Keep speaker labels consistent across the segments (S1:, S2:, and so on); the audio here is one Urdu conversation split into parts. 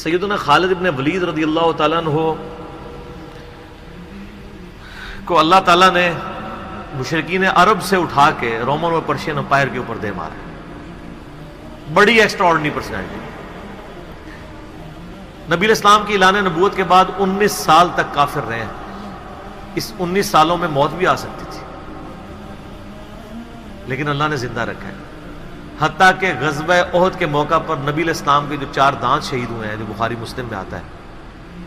S1: سیدنا خالد ابن ولید رضی اللہ تعالیٰ عنہ کو اللہ تعالیٰ نے مشرکین عرب سے اٹھا کے رومن اور پرشین امپائر کے اوپر دے مارا. بڑی ایکسٹرا آرڈنری پرسنالٹی. نبی علیہ السلام کی اعلان نبوت کے بعد 19 سال تک کافر رہے ہیں. اس 19 سالوں میں موت بھی آ سکتی تھی لیکن اللہ نے زندہ رکھا ہے. حتیٰ کہ غزوہ احد کے موقع پر نبی علیہ السلام کے جو 4 دانت شہید ہوئے ہیں جو بخاری مسلم میں آتا ہے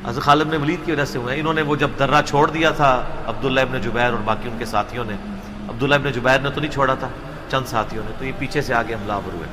S1: حضرت خالد بن ولید کی وجہ سے ہوئے ہیں. انہوں نے وہ جب درہ چھوڑ دیا تھا عبداللہ ابن جبیر اور باقی ان کے ساتھیوں نے, عبداللہ ابن جبیر نے تو نہیں چھوڑا تھا, چند ساتھیوں نے, تو یہ پیچھے سے آگے حملہ آور ہوئے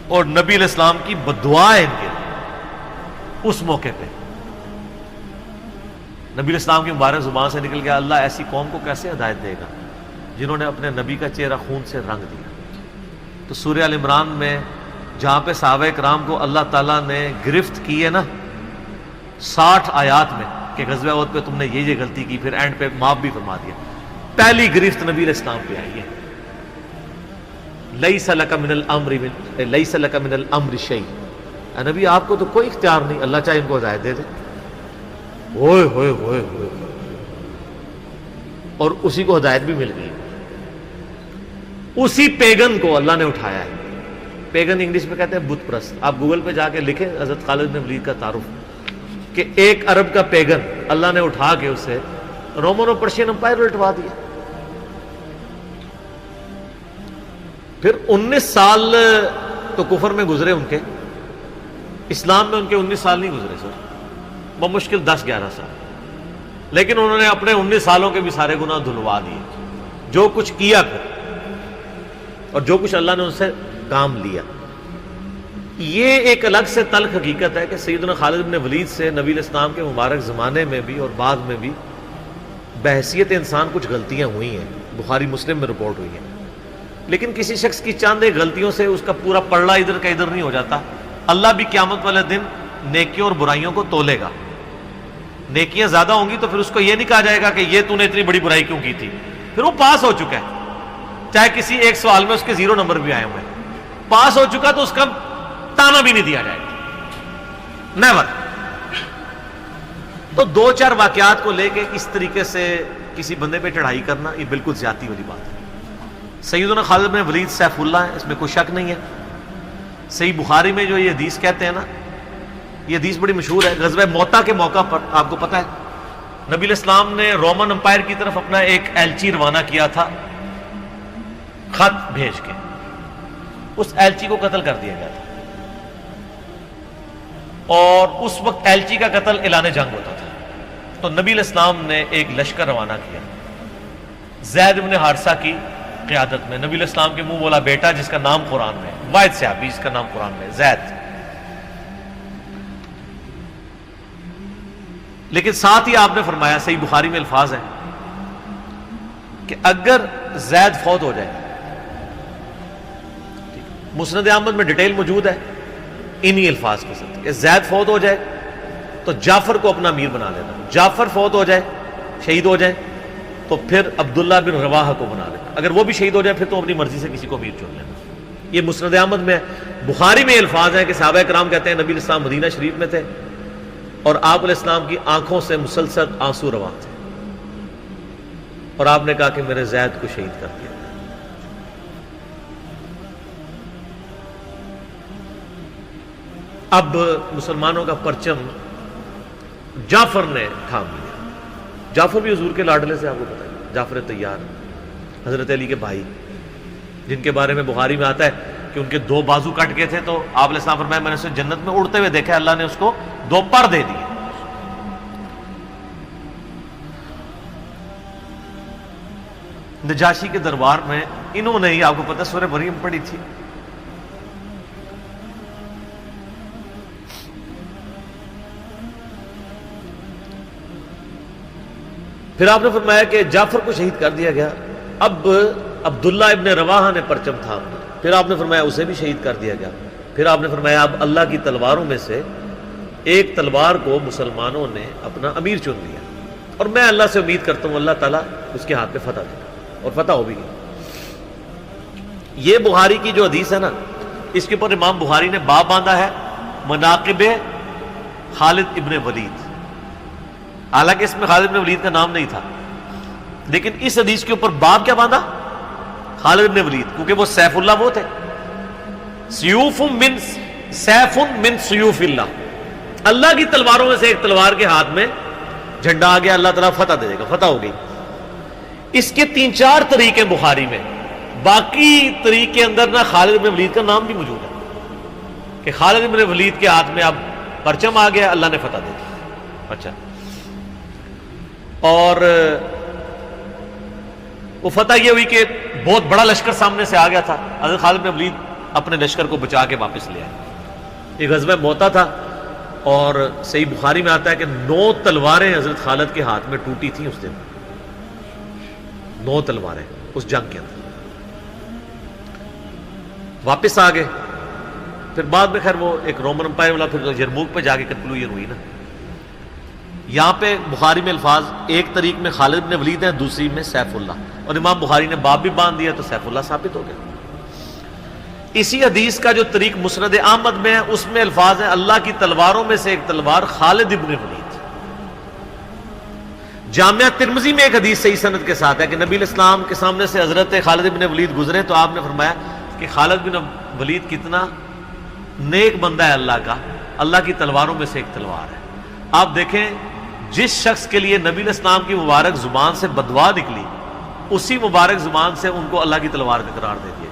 S1: اور نبی علیہ السلام کی بددعا ہے ان کے اس موقع پہ. نبی علیہ السلام کی مبارک زبان سے نکل گیا, اللہ ایسی قوم کو کیسے ہدایت دے گا جنہوں نے اپنے نبی کا چہرہ خون سے رنگ دیا. تو سورہ ال عمران میں جہاں پہ صحابہ کرام کو اللہ تعالیٰ نے گرفت کی ہے نا 60 آیات میں کہ غزوہ احد پہ تم نے یہ غلطی کی, پھر اینڈ پہ معاف بھی فرما دیا. پہلی گرفت نبی علیہ السلام پہ آئی ہے, لیس لک من الامر شیء. نبی آپ کو تو کوئی اختیار نہیں, اللہ چاہے ان کو ہدایت دے دے. ہوئے ہوئے ہوئے ہوئے, اور اسی کو ہدایت بھی مل گئی. اسی پیگن کو اللہ نے اٹھایا ہے. پیگن انگلش میں کہتے ہیں بت پرست. آپ گوگل پہ جا کے لکھیں حضرت خالد بن ولید کا تعارف کہ ایک عرب کا پیگن اللہ نے اٹھا کے اسے رومن اور پرشین امپائر لٹوا دیا. پھر 19 سال تو کفر میں گزرے ان کے, اسلام میں ان کے 19 سال نہیں گزرے سر, بمشکل 10-11 سال. لیکن انہوں نے اپنے 19 سالوں کے بھی سارے گناہ دھلوا دیے, جو کچھ کیا پھر اور جو کچھ اللہ نے ان سے کام لیا. یہ ایک الگ سے تلخ حقیقت ہے کہ سیدنا خالد بن ولید سے نبی علیہ السلام کے مبارک زمانے میں بھی اور بعد میں بھی بحیثیت انسان کچھ غلطیاں ہوئی ہیں, بخاری مسلم میں رپورٹ ہوئی ہیں. لیکن کسی شخص کی چند ایک غلطیوں سے اس کا پورا پلڑا ادھر کا ادھر نہیں ہو جاتا. اللہ بھی قیامت والے دن نیکیوں اور برائیوں کو تولے گا. نیکیاں زیادہ ہوں گی تو پھر اس کو یہ نہیں کہا جائے گا کہ یہ تو نے اتنی بڑی برائی کیوں کی تھی, پھر وہ پاس ہو چکا ہے. چاہے کسی ایک سوال میں اس کے 0 نمبر بھی آئے ہوئے ہیں, پاس ہو چکا تو اس کا تانا بھی نہیں دیا جائے گا, نیور. تو 2-4 واقعات کو لے کے اس طریقے سے کسی بندے پہ چڑھائی کرنا یہ بالکل زیادتی والی بات ہے. سیدنا خالد بن ولید سیف اللہ ہے, اس میں کوئی شک نہیں ہے. صحیح بخاری میں جو یہ حدیث کہتے ہیں نا, یہ حدیث بڑی مشہور ہے. غزوہ موتا کے موقع پر آپ کو پتہ ہے نبی علیہ السلام نے رومن امپائر کی طرف اپنا ایک ایلچی روانہ کیا تھا, خط بھیج کے. اس ایلچی کو قتل کر دیا گیا تھا اور اس وقت ایلچی کا قتل اعلان جنگ ہوتا تھا. تو نبی علیہ السلام نے ایک لشکر روانہ کیا زید بن حارثہ کی قیادت میں. نبی علیہ السلام کے منہ بولا بیٹا جس کا نام قرآن میں, واحد صحابی جس کا نام قرآن میں زید. لیکن ساتھ ہی آپ نے فرمایا, صحیح بخاری میں الفاظ ہیں کہ اگر زید فوت ہو جائے, مسند احمد میں ڈیٹیل موجود ہے انہی الفاظ کے ساتھ, کہ زید فوت ہو جائے تو جعفر کو اپنا امیر بنا لینا. جعفر فوت ہو جائے, شہید ہو جائے, تو پھر عبداللہ بن رواحہ کو بنا لینا. اگر وہ بھی شہید ہو جائے پھر تو اپنی مرضی سے کسی کو امیر چن لینا. یہ مسند احمد میں ہے. بخاری میں الفاظ ہیں کہ صحابہ کرام کہتے ہیں نبی علیہ السلام مدینہ شریف میں تھے اور آپ علیہ السلام کی آنکھوں سے مسلسل آنسو رواں تھے, اور آپ نے کہا کہ میرے زید کو شہید کر دیا. اب مسلمانوں کا پرچم جعفر نے تھام لیا. جعفر بھی حضور کے لاڈلے سے آپ کو پتہ ہے, جعفر طیار حضرت علی کے بھائی, جن کے بارے میں بخاری میں آتا ہے کہ ان کے 2 بازو کٹ گئے تھے تو آپ علیہ السلام فرمایا میں نے اسے جنت میں اڑتے ہوئے دیکھا, اللہ نے اس کو 2 پر دے دیے. نجاشی کے دربار میں انہوں نے ہی آپ کو پتہ سورہ مریم پڑھی تھی. پھر آپ نے فرمایا کہ جعفر کو شہید کر دیا گیا. اب عبداللہ ابن رواحہ نے پرچم تھام لیا. پھر آپ نے فرمایا اسے بھی شہید کر دیا گیا. پھر آپ نے فرمایا اب اللہ کی تلواروں میں سے ایک تلوار کو مسلمانوں نے اپنا امیر چن لیا, اور میں اللہ سے امید کرتا ہوں اللہ تعالیٰ اس کے ہاتھ پہ فتح دے گا, اور فتح ہو بھی گئی. یہ بخاری کی جو حدیث ہے نا, اس کے اوپر امام بخاری نے باب باندھا ہے مناقب خالد ابن ولید. حالانکہ اس میں خالد ابن ولید کا نام نہیں تھا، لیکن اس حدیث کے اوپر باب کیا باندھا؟ خالد ابن ولید، کیونکہ وہ سیف اللہ وہ تھے. سیوف من سیوف اللہ، اللہ کی تلواروں میں سے ایک تلوار کے ہاتھ میں جھنڈا آ گیا، اللہ تعالیٰ فتح دے دے گا، فتح ہو گئی. اس کے 3-4 طریقے بخاری میں، باقی طریق کے اندر نہ خالد بن ولید کا نام بھی موجود ہے کہ خالد بن ولید کے ہاتھ میں اب پرچم آ گیا، اللہ نے فتح دے دی. اچھا، اور وہ فتح یہ ہوئی کہ بہت بڑا لشکر سامنے سے آ گیا تھا، حضرت خالد بن ولید اپنے لشکر کو بچا کے واپس لے آئے. یہ غزوہ موتا تھا، اور صحیح بخاری میں آتا ہے کہ 9 تلواریں حضرت خالد کے ہاتھ میں ٹوٹی تھیں اس دن. 9 تلواریں اس جنگ کے اندر. واپس آ گئے. پھر بعد میں خیر وہ ایک رومن امپائر والا پھر یرموک پہ جا کے کنکلوژن ہوئی نا. یہاں پہ بخاری میں الفاظ ایک طریق میں خالد بن ولید ہیں، دوسری میں سیف اللہ، اور امام بخاری نے باب بھی باندھ دیا تو سیف اللہ ثابت ہو گیا. اسی حدیث کا جو طریق مسند احمد میں ہے اس میں الفاظ ہیں اللہ کی تلواروں میں سے ایک تلوار خالد ابن ولید. جامعہ ترمذی میں ایک حدیث صحیح سند کے ساتھ ہے کہ نبی الاسلام کے سامنے سے حضرت خالد ابن ولید گزرے تو آپ نے فرمایا کہ خالد بن ولید کتنا نیک بندہ ہے اللہ کا، اللہ کی تلواروں میں سے ایک تلوار ہے. آپ دیکھیں جس شخص کے لیے نبی الاسلام کی مبارک زبان سے بددعا نکلی، اسی مبارک زبان سے ان کو اللہ کی تلوار کا قرار دے دیا.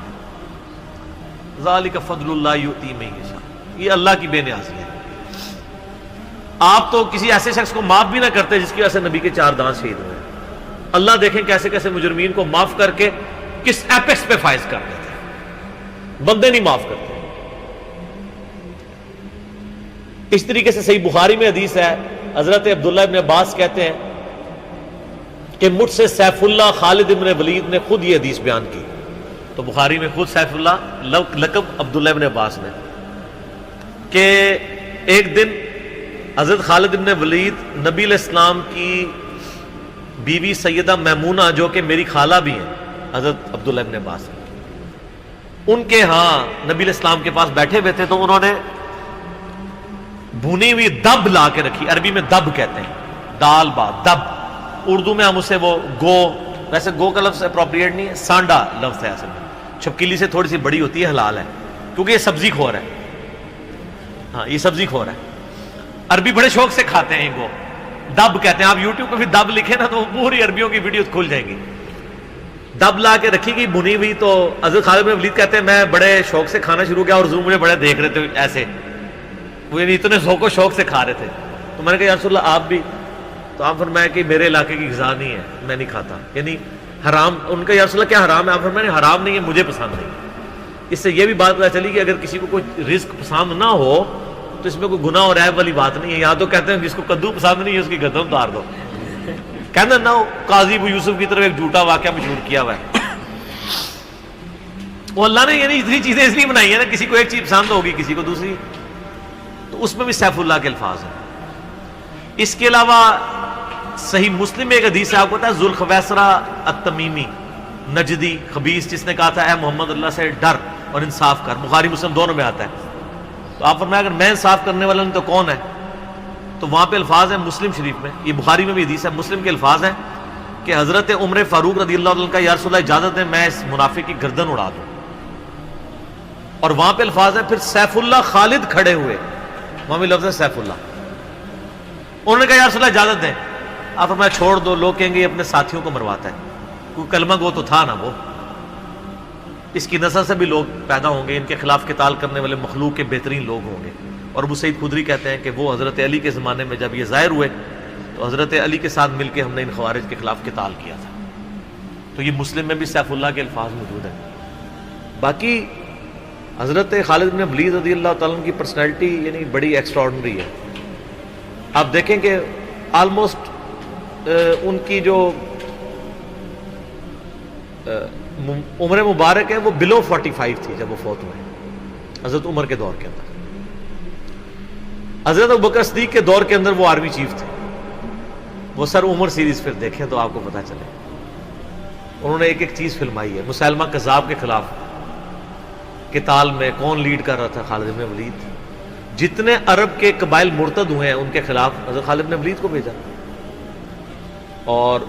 S1: ذالک فضل اللہ یؤتی من یشاء، یہ اللہ کی بے نیازی ہے. آپ تو کسی ایسے شخص کو معاف بھی نہ کرتے جس کی وجہ سے نبی کے 4 دانت شہید ہوئے. اللہ دیکھیں کیسے کیسے مجرمین کو معاف کر کے کس ایپیکس پہ فائز کر دیتے ہیں، بندے نہیں معاف کرتے. اس طریقے سے صحیح بخاری میں حدیث ہے، حضرت عبداللہ ابن عباس کہتے ہیں کہ مجھ سے سیف اللہ خالد ابن ولید نے خود یہ حدیث بیان کی. تو بخاری میں خود سیف اللہ لقب عبداللہ ابن عباس نے، کہ ایک دن حضرت خالد ابن ولید نبی علیہ السلام کی بیوی سیدہ میمونہ جو کہ میری خالہ بھی ہیں حضرت عبداللہ ابن عباس، ان کے ہاں نبی علیہ السلام کے پاس بیٹھے ہوئے تھے. تو انہوں نے بھونی ہوئی دب لا کے رکھی، عربی میں دب کہتے ہیں، دال با دب، اردو میں ہم اسے وہ گو، ویسے گو کا لفظ اپروپریٹ نہیں ہے، سانڈا لفظ ہے اصل میں، چھپکیلی سے تھوڑی سی بڑی ہوتی ہے، حلال ہے کیونکہ یہ سبزی خور ہے. ہاں یہ سبزی خور ہے، عربی بڑے شوق سے کھاتے ہیں. گو دب کہتے ہیں. آپ یوٹیوب پہ بھی دب لکھیں نا تو پوری عربیوں کی ویڈیوز کھل جائیں گی. دب لا کے رکھی گئی بھنی ہوئی. تو حضرت خالد بن ولید کہتے ہیں میں بڑے شوق سے کھانا شروع کیا اور حضور مجھے بڑے دیکھ رہے تھے ایسے، وہ یعنی اتنے ذوق و شوق سے کھا رہے تھے. تو میں نے کہا یا رسول اللہ آپ بھی؟ تو آپ فرمایا کہ میرے علاقے کی غذا نہیں ہے، میں نہیں کھاتا، یعنی حرام. ان کا یا رسول اللہ کیا حرام ہے؟ آپ فرمایا نہیں حرام نہیں ہے، مجھے پسند نہیں. اس سے یہ بھی بات پتہ چلی کہ اگر کسی کو کوئی رزق پسند نہ ہو تو اس میں کوئی گناہ اور عیب والی بات نہیں ہے. یہاں تو کہتے ہیں جس کو کدو پسند نہیں ہے اس کی گردن اتار دو. کہنا نہ ہو قاضی ابو یوسف کی طرف ایک جھوٹا واقعہ مشہور کیا ہوا ہے. وہ اللہ نے یعنی اتنی چیزیں اس لیے بنائی ہیں نا، کسی کو ایک چیز پسند ہوگی کسی کو دوسری، تو اس میں بھی سیف اللہ کے الفاظ ہیں. اس کے علاوہ صحیح مسلم میں ایک حدیث ہے، آپ کو پتا ہے ذوالخویسرہ التمیمی نجدی خبیث جس نے کہا تھا اے محمد اللہ سے ڈر اور انصاف کر. بخاری مسلم دونوں میں آتا ہے. تو آپ فرمایا اگر میں انصاف کرنے والا نہیں تو کون ہے؟ تو وہاں پہ الفاظ ہیں مسلم شریف میں، یہ بخاری میں بھی حدیث ہے، مسلم کے الفاظ ہیں کہ حضرت عمر فاروق رضی اللہ عنہ کا یا رسول اللہ اجازت ہے میں اس منافق کی گردن اڑا دوں. اور وہاں پہ الفاظ ہیں پھر سیف اللہ خالد کھڑے ہوئے، وہاں بھی لفظ ہے سیف اللہ. انہوں نے کہا یا رسول اللہ اجازت دیں. آپ فرمایا چھوڑ دو، لوگ کہیں گے یہ اپنے ساتھیوں کو مرواتا ہے، کوئی کلمہ گو تو تھا نا وہ، اس کی نسل سے بھی لوگ پیدا ہوں گے، ان کے خلاف قتال کرنے والے مخلوق کے بہترین لوگ ہوں گے. اور ابو سعید خدری کہتے ہیں کہ وہ حضرت علی کے زمانے میں جب یہ ظاہر ہوئے تو حضرت علی کے ساتھ مل کے ہم نے ان خوارج کے خلاف قتال کیا تھا. تو یہ مسلم میں بھی سیف اللہ کے الفاظ موجود ہیں. باقی حضرت خالد بن ولید رضی اللہ تعالیٰ عنہ کی پرسنالٹی یعنی بڑی ایکسٹراڈنری ہے. آپ دیکھیں کہ آلموسٹ ان کی جو عمر مبارک ہے وہ بلو 45 تھی جب وہ فوت ہوئے حضرت عمر کے دور کے اندر. حضرت ابوبکر صدیق کے دور کے اندر وہ آرمی چیف تھے. وہ سر عمر سیریز پھر دیکھیں تو آپ کو پتہ چلے. انہوں نے ایک ایک چیز فلمائی ہے. مسلمہ کذاب کے خلاف قتال میں کون لیڈ کر رہا تھا؟ خالد بن ولید. جتنے عرب کے قبائل مرتد ہوئے ہیں ان کے خلاف حضرت خالد بن ولید کو بھیجا، اور